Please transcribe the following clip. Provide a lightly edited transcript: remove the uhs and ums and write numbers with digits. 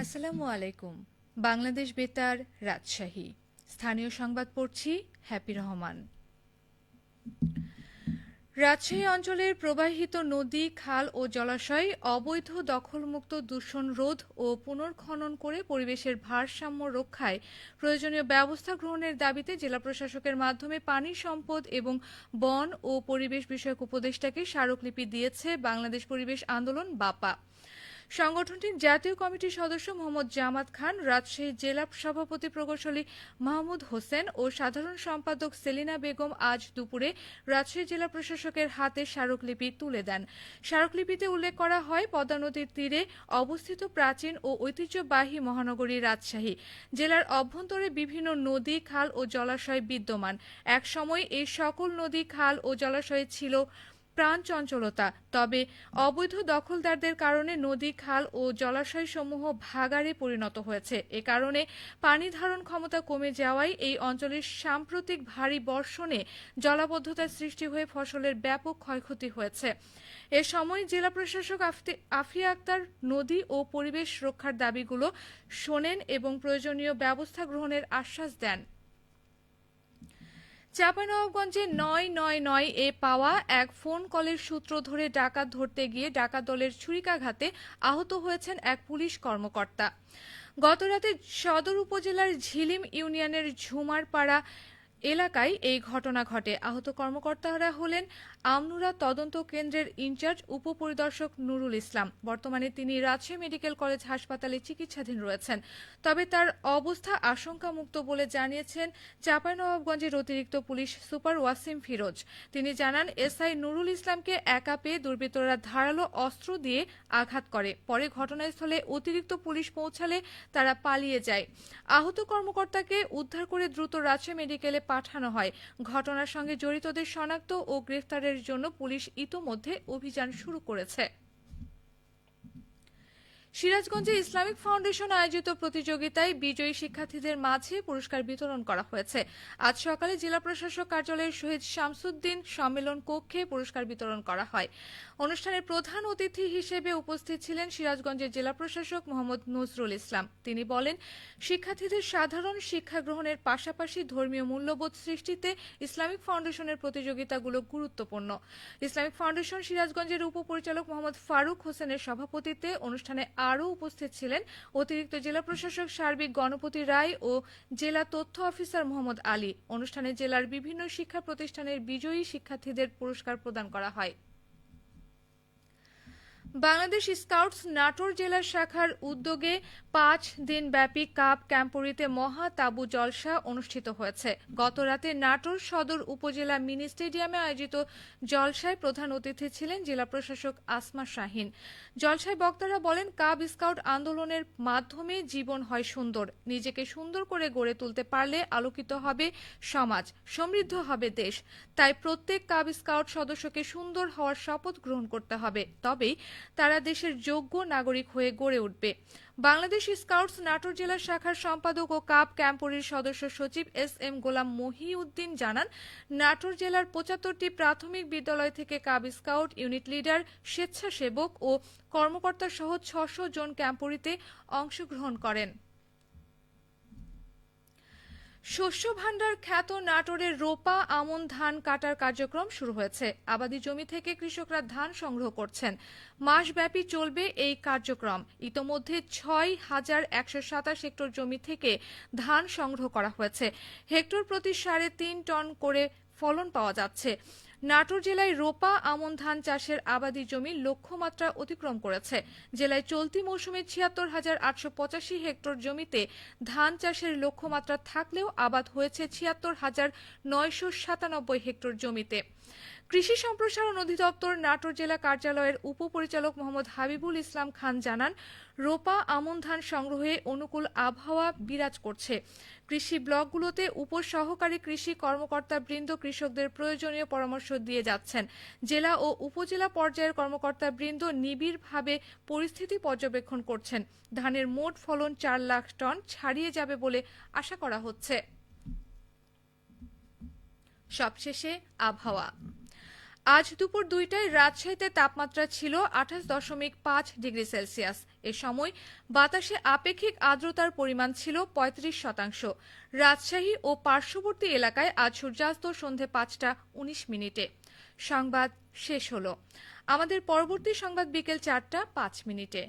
আসসালামু আলাইকুম। বাংলাদেশ বেতার, রাজশাহী। স্থানীয় সংবাদ পড়ছি হ্যাপি রহমান। রাজশাহী অঞ্চলের প্রবাহিত নদী, খাল ও জলাশয় অবৈধ দখলমুক্ত দূষণ রোধ ও পুনর্খনন করে পরিবেশের ভারসাম্য রক্ষায় প্রয়োজনীয় ব্যবস্থা গ্রহণের দাবিতে জেলা প্রশাসকের মাধ্যমে পানি সম্পদ এবং বন ও পরিবেশ বিষয়ক উপদেষ্টাকে স্মারকলিপি দিয়েছে বাংলাদেশ পরিবেশ আন্দোলন বাপা। সংগঠনটির জাতীয় কমিটির সদস্য মোহাম্মদ জামাত খান, রাজশাহী জেলা সভাপতি প্রকৌশলী মাহমুদ হোসেন ও সাধারণ সম্পাদক সেলিনা বেগম আজ দুপুরে রাজশাহী জেলা প্রশাসকের হাতে স্মারকলিপি তুলে দেন। স্মারকলিপিতে উল্লেখ করা হয়, পদ্মা নদীর তীরে অবস্থিত প্রাচীন ও ঐতিহ্যবাহী মহানগরী রাজশাহী জেলার অভ্যন্তরে বিভিন্ন নদী, খাল ও জলাশয় বিদ্যমান। এক সময় এই সকল নদী, খাল ও জলাশয়ে ছিল প্রাণ চঞ্চলতা, তবে অবৈধ দখলদারদের কারণে নদী, খাল ও জলাশয়সমূহ ভাগাড়ে পরিণত হয়েছে। এ কারণে পানি ধারণ ক্ষমতা কমে যাওয়ায় এই অঞ্চলের সাম্প্রতিক ভারী বর্ষণে জলাবদ্ধতার সৃষ্টি হয়ে ফসলের ব্যাপক ক্ষয়ক্ষতি হয়েছে। এ সময় জেলা প্রশাসক আফিয়া আক্তার নদী ও পরিবেশ রক্ষার দাবিগুলো শোনেন এবং প্রয়োজনীয় ব্যবস্থা গ্রহণের আশ্বাস দেন। চাঁপাইনবাবগঞ্জে ৯৯৯ এ পাওয়া এক ফোন কলের সূত্র ধরে ডাকাত ধরতে গিয়ে ডাকাত দলের ছুরিকাঘাতে আহত হয়েছেন এক পুলিশ কর্মকর্তা। গতরাতে সদর উপজেলার ঝিলিম ইউনিয়নের ঝুমারপাড়া এলাকায় এই ঘটনা ঘটে। আহত কর্মকর্তারা হলেন আমনুরা তদন্ত কেন্দ্রের ইনচার্জ উপপরিদর্শক নুরুল ইসলাম। বর্তমানে তিনি রাজশাহী মেডিকেল কলেজ হাসপাতালে চিকিৎসাধীন রয়েছেন। তবে তার অবস্থা আশঙ্কামুক্ত বলে জানিয়েছেন চাঁপাইনবাবগঞ্জের অতিরিক্ত পুলিশ সুপার ওয়াসিম ফিরোজ। তিনি জানান, এসআই নুরুল ইসলামকে একা পেয়ে দুর্বৃত্তরা ধারালো অস্ত্র দিয়ে আঘাত করে। পরে ঘটনাস্থলে অতিরিক্ত পুলিশ পৌঁছালে তারা পালিয়ে যায়। আহত কর্মকর্তাকে উদ্ধার করে দ্রুত রাজশাহী মেডিকেলে পাঠানো হয়। ঘটনার সঙ্গে জড়িতদের শনাক্ত ও গ্রেফতারের জন্য পুলিশ ইতোমধ্যে অভিযান শুরু করেছে। সিরাজগঞ্জে ইসলামিক ফাউন্ডেশন আয়োজিত প্রতিযোগিতায় বিজয়ী শিক্ষার্থীদের মাঝে পুরস্কার বিতরণ করা হয়েছে। আজ সকালে জেলা প্রশাসক কার্যালয়ের শহীদ শামসুদ্দিন সম্মেলন কক্ষে পুরস্কার বিতরণ করা হয়। অনুষ্ঠানের প্রধান অতিথি হিসেবে উপস্থিত ছিলেন সিরাজগঞ্জের জেলা প্রশাসক মোহাম্মদ নজরুল ইসলাম। তিনি বলেন, শিক্ষার্থীদের সাধারণ শিক্ষা গ্রহণের পাশাপাশি ধর্মীয় মূল্যবোধ সৃষ্টিতে ইসলামিক ফাউন্ডেশনের প্রতিযোগিতাগুলো গুরুত্বপূর্ণ। ইসলামিক ফাউন্ডেশন সিরাজগঞ্জের উপপরিচালক মোহাম্মদ ফারুক হোসেনের সভাপতিত্বে অনুষ্ঠানে আরও উপস্থিত ছিলেন অতিরিক্ত জেলা প্রশাসক সার্বিক গণপতি রায় ও জেলা তথ্য অফিসার মোহাম্মদ আলী। অনুষ্ঠানে জেলার বিভিন্ন শিক্ষা প্রতিষ্ঠানের বিজয়ী শিক্ষার্থীদের পুরস্কার প্রদান করা হয়। বাংলাদেশ স্কাউটস নাটোর জেলা শাখার উদ্যোগে ৫ দিনব্যাপী কাপ ক্যাম্পরিতে মহা তাবু জলসা অনুষ্ঠিত হয়েছে। গতরাতে নাটোর সদর উপজেলা মিনি স্টেডিয়ামে আয়োজিত জলসায় প্রধান অতিথি ছিলেন জেলা প্রশাসক আসমা শাহিন। জলসায় বক্তারা বলেন, কাব স্কাউট আন্দোলনের মাধ্যমে জীবন হয় সুন্দর। নিজেকে সুন্দর করে গড়ে তুলতে পারলে আলোকিত হবে সমাজ, সমৃদ্ধ হবে দেশ। তাই প্রত্যেক কাব স্কাউট সদস্যকে সুন্দর হওয়ার শপথ গ্রহণ করতে হবে, তবেই তারা দেশের যোগ্য নাগরিক হয়ে গড়ে উঠবে। বাংলাদেশ স্কাউটস নাটোর জেলা শাখার সম্পাদক ও কাপ ক্যাম্পরির সদস্য সচিব এস.এম. গোলাম মহিউদ্দিন জানান, নাটোর জেলার ৭৫টি প্রাথমিক বিদ্যালয় থেকে কাব স্কাউট, ইউনিট লিডার, স্বেচ্ছাসেবক ও কর্মকর্তা সহ ৬০০ জন ক্যাম্পরিতে অংশগ্রহণ করেন। শস্য ভাণ্ডার খ্যাত নাটোরের রোপা আমন ধান কাটার কার্যক্রম শুরু হয়েছে। আবাদি জমি থেকে কৃষকরা ধান সংগ্রহ করছেন। মাসব্যাপী চলবে এই কার্যক্রম। ইতোমধ্যে ৬,১২৭ হেক্টর জমি থেকে ধান সংগ্রহ করা হয়েছে। হেক্টর প্রতি ৩.৫ টন করে ফলন পাওয়া যাচ্ছে। নাটোর জেলায় রোপা আমন ধান চাষের আবাদি জমি লক্ষ্যমাত্রা অতিক্রম করেছে। জেলায় চলতি মৌসুমে ৭৬,৮৮৫ হেক্টর জমিতে ধান চাষের লক্ষ্যমাত্রা থাকলেও আবাদ হয়েছে ৭৬,৯৯৭ হেক্টর জমিতে। কৃষি সম্প্রসারণ অধিদপ্তর নাটোর জেলা কার্যালয়ের উপপরিচালক মোহাম্মদ হাবিবুল ইসলাম খান জানান, রোপা আমন ধান সংগ্রহে অনুকূল আবহাওয়া বিরাজ করছে। কৃষি ব্লকগুলোতে উপসহকারী কৃষি কর্মকর্তাবৃন্দ কৃষকদের প্রয়োজনীয় পরামর্শ দিয়ে যাচ্ছেন। জেলা ও উপজেলা পর্যায়ের কর্মকর্তাবৃন্দ নিবিড়ভাবে পরিস্থিতি পর্যবেক্ষণ করছেন। ধানের মোট ফলন ৪ লাখ টন ছাড়িয়ে যাবে বলে আশা করা হচ্ছে। সবশেষে আবহাওয়া। আজ দুপুর 2টায় রাজশাহীতে তাপমাত্রা ছিল 28.5 ডিগ্রি সেলসিয়াস। এ সময় বাতাসে আপেক্ষিক আর্দ্রতার পরিমাণ ছিল 35%। রাজশাহী ও পার্শ্ববর্তী এলাকায় আজ সূর্যাস্ত সন্ধে 5টা 19 মিনিটে। সংবাদ শেষ হলো। আমাদের পরবর্তী সংবাদ বিকেল 4টা 5 মিনিটে।